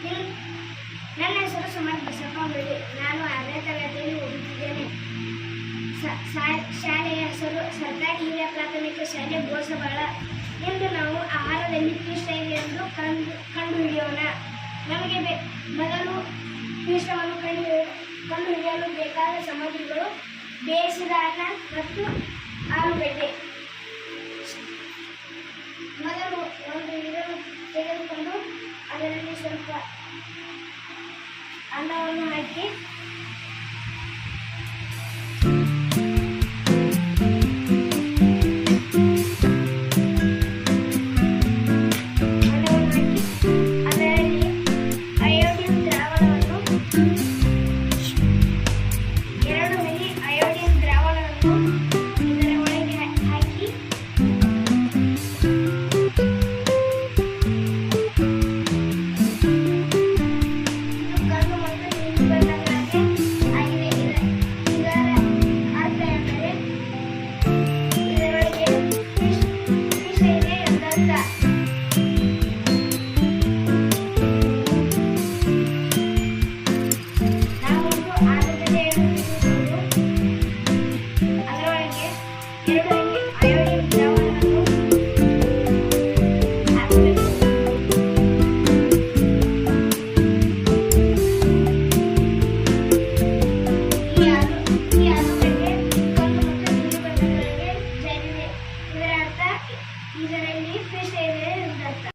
ಇಲ್- ನನ್ನ ಹೆಸರು ಸುಮಂತ್ ಬಸಪ್ಪ ಹೊಳ್ಳಿ. ನಾನು 6ನೇ ತರಗತಿಯಲ್ಲಿ ಓದುತ್ತಿದ್ದೇನೆ. ಶಾಲೆಯ ಹೆಸರು ಸರ್ಕಾರಿ ಹಿರಿಯ ಪ್ರಾಥಮಿಕ ಶಾಲೆ ಗೋಸಬಾಳ. ಇಂದು ನಾವು ಆಹಾರದಲ್ಲಿ ಪಿಷ್ಟವನ್ನು ಕಂಡುಹಿಡಿಯೋಣ. ನಮಗೆ ಮೊದಲು ಪಿಷ್ಟವನ್ನು ಕಂಡುಹಿಡಿಯಲು ಬೇಕಾದ ಸಾಮಗ್ರಿಗಳು: ಬೇಯಿಸಿದ ಅನ್ನ ಮತ್ತು ಆಲೂಗಡ್ಡೆ. ಮೊದಲು ಒಂದು ನೀರನ್ನು ತೆಗೆದುಕೊಂಡು ಅದರಲ್ಲಿ ಸ್ವಲ್ಪ ಅನ್ನವನ್ನು ಹಾಕಿ